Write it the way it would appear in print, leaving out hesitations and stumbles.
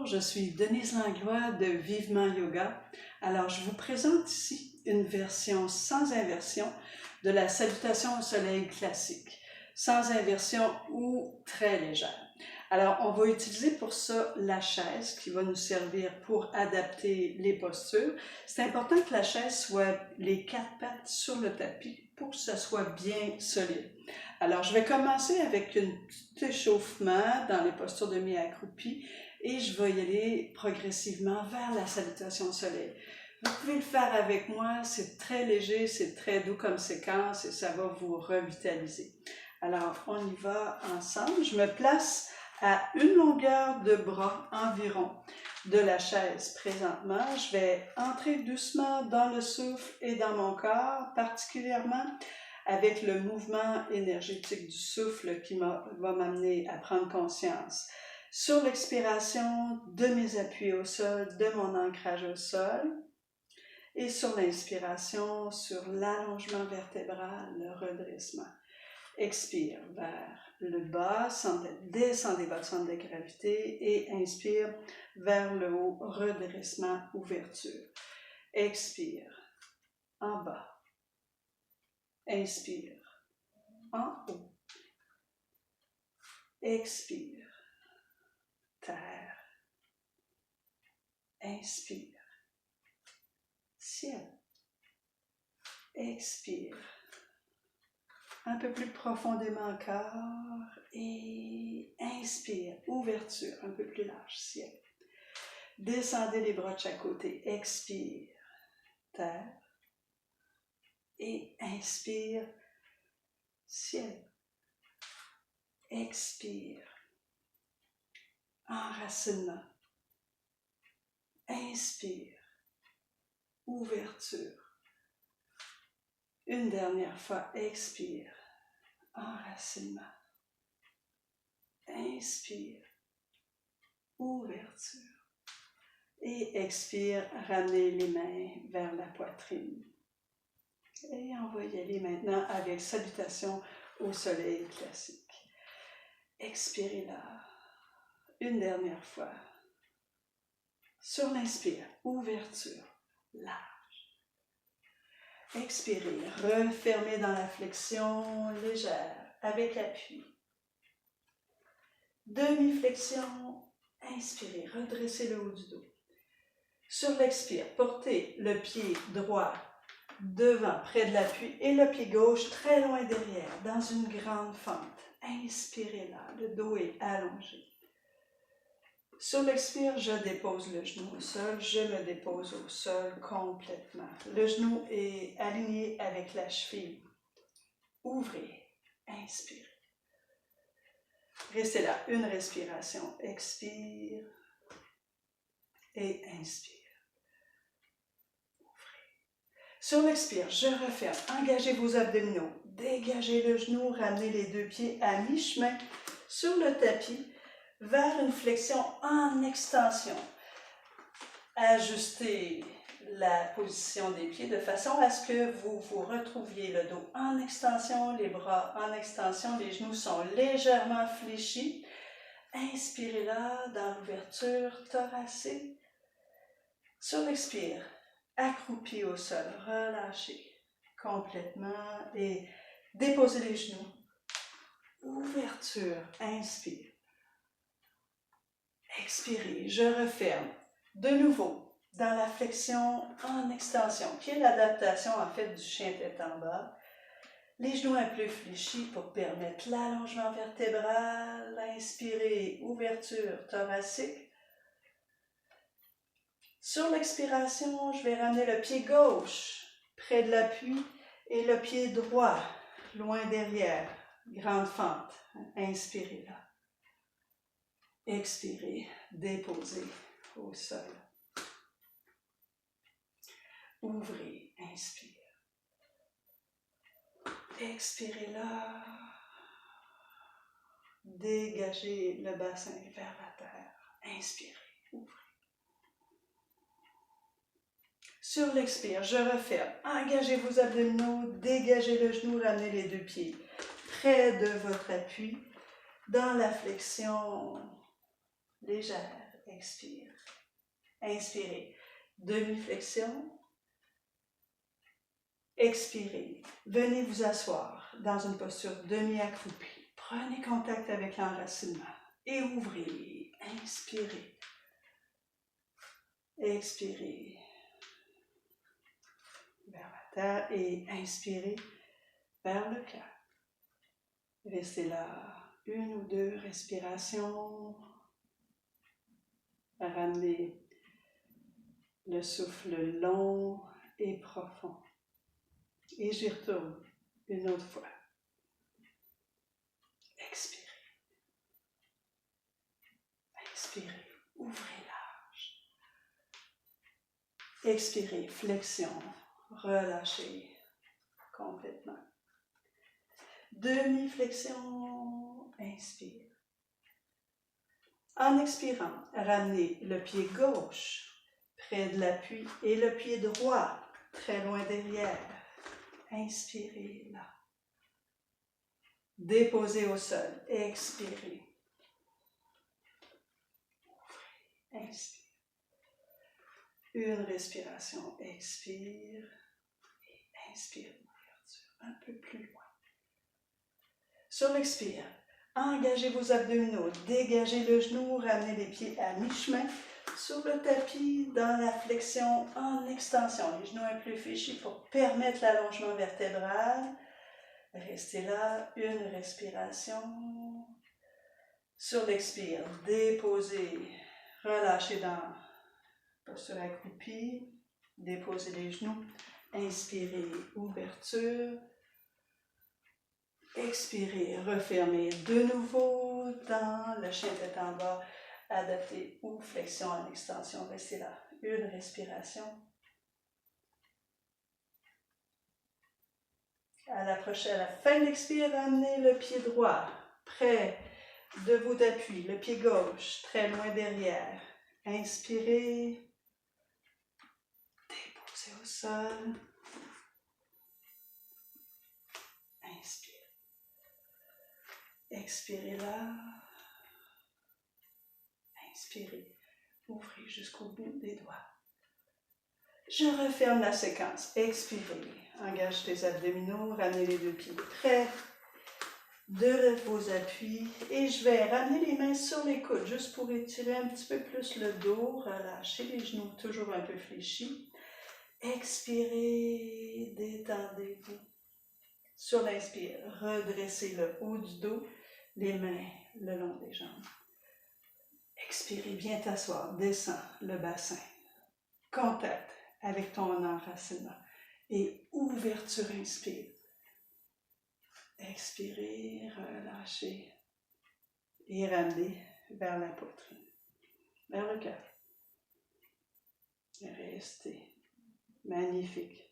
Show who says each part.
Speaker 1: Bonjour, je suis Denise Langlois de Vivement Yoga. Alors, je vous présente ici une version sans inversion de la salutation au soleil classique, sans inversion ou très légère. Alors, on va utiliser pour ça la chaise qui va nous servir pour adapter les postures. C'est important que la chaise soit les quatre pattes sur le tapis pour que ça soit bien solide. Alors, je vais commencer avec un petit échauffement dans les postures de mi-accroupi et je vais y aller progressivement vers la salutation au soleil. Vous pouvez le faire avec moi, c'est très léger, c'est très doux comme séquence et ça va vous revitaliser. Alors, on y va ensemble. Je me place à une longueur de bras environ de la chaise présentement. Je vais entrer doucement dans le souffle et dans mon corps, particulièrement avec le mouvement énergétique du souffle qui va m'amener à prendre conscience sur l'expiration de mes appuis au sol, de mon ancrage au sol, et sur l'inspiration, sur l'allongement vertébral, le redressement. Expire vers le bas, descendez votre centre de gravité et inspire vers le haut, redressement, ouverture. Expire en bas. Inspire en haut. Expire. Terre. Inspire. Ciel. Expire. Un peu plus profondément encore et inspire. Ouverture un peu plus large. Ciel. Descendez les bras de chaque côté. Expire. Terre. Et inspire. Ciel. Expire. Enracinement. Inspire. Ouverture. Une dernière fois, expire. Enracinement. Inspire. Ouverture. Et expire, ramenez les mains vers la poitrine. Et on va y aller maintenant avec salutation au soleil classique. Expirez là. Une dernière fois. Sur l'inspire, ouverture, large. Expirez, refermez dans la flexion légère avec appui. Demi-flexion, inspirez, redressez le haut du dos. Sur l'expire, portez le pied droit devant, près de l'appui, et le pied gauche très loin derrière, dans une grande fente. Inspirez là, le dos est allongé. Sur l'expire, je dépose le genou au sol, je me dépose au sol complètement. Le genou est aligné avec la cheville. Ouvrez, inspirez. Restez là, une respiration. Expire et inspire. Sur l'expire, je referme. Engagez vos abdominaux. Dégagez le genou, ramenez les deux pieds à mi-chemin sur le tapis vers une flexion en extension. Ajustez la position des pieds de façon à ce que vous vous retrouviez le dos en extension, les bras en extension, les genoux sont légèrement fléchis. Inspirez là dans l'ouverture thoracique. Sur l'expire, accroupi au sol, relâchez complètement et déposez les genoux. Ouverture, inspire. Expirez, je referme. De nouveau, dans la flexion en extension, qui est l'adaptation en fait du chien tête en bas. Les genoux un peu fléchis pour permettre l'allongement vertébral. Inspirez, ouverture thoracique. Sur l'expiration, je vais ramener le pied gauche près de l'appui et le pied droit loin derrière. Grande fente. Inspirez là. Expirez, déposez au sol. Ouvrez, inspire. Expirez là. Dégagez le bassin vers la terre. Inspirez, ouvrez. Sur l'expire, je referme. Engagez vos abdominaux, dégagez le genou, ramenez les deux pieds près de votre appui dans la flexion légère. expire. Inspirez. Demi-flexion. Expirez. Venez vous asseoir dans une posture demi-accroupie. Prenez contact avec l'enracinement et ouvrez. Inspirez. Expirez vers la terre et inspirez vers le cœur. Restez là une ou deux respirations. Ramenez le souffle long et profond. Et j'y retourne une autre fois. Expirez. Inspirez. Ouvrez large. Expirez. Flexion. Relâchez complètement. Demi-flexion. Inspire. En expirant, ramenez le pied gauche près de l'appui et le pied droit très loin derrière. Inspirez là. Déposez au sol. Expirez. Ouvrez. Inspire. Une respiration. Expire. Et inspire. Ouverture. Un peu plus loin. Sur l'expire, engagez vos abdominaux. Dégagez le genou. Ramenez les pieds à mi-chemin. Sur le tapis, dans la flexion en extension. Les genoux un peu fléchis pour permettre l'allongement vertébral. Restez là, une respiration. Sur l'expire, déposez, relâchez dans posture accroupie. Déposez les genoux. Inspirez, ouverture. Expirez, refermez de nouveau dans le chien tête en bas. Adapté ou flexion en extension. Restez là. Une respiration. À la fin de l'expire, ramenez le pied droit près de vos appuis. Le pied gauche très loin derrière. Inspirez. Déposez au sol. Inspirez. Expirez là. Inspirez, ouvrez jusqu'au bout des doigts. Je referme la séquence. Expirez, engage les abdominaux, ramenez les deux pieds près de vos appuis et je vais ramener les mains sur les coudes juste pour étirer un petit peu plus le dos, relâchez les genoux toujours un peu fléchis. Expirez, détendez-vous. Sur l'inspire, redressez le haut du dos, les mains le long des jambes. Expirez, viens t'asseoir, descends le bassin. Contact avec ton enracinement. Et ouverture, inspire. Expirez, relâchez. Et ramenez vers la poitrine, vers le cœur. Restez. Magnifique.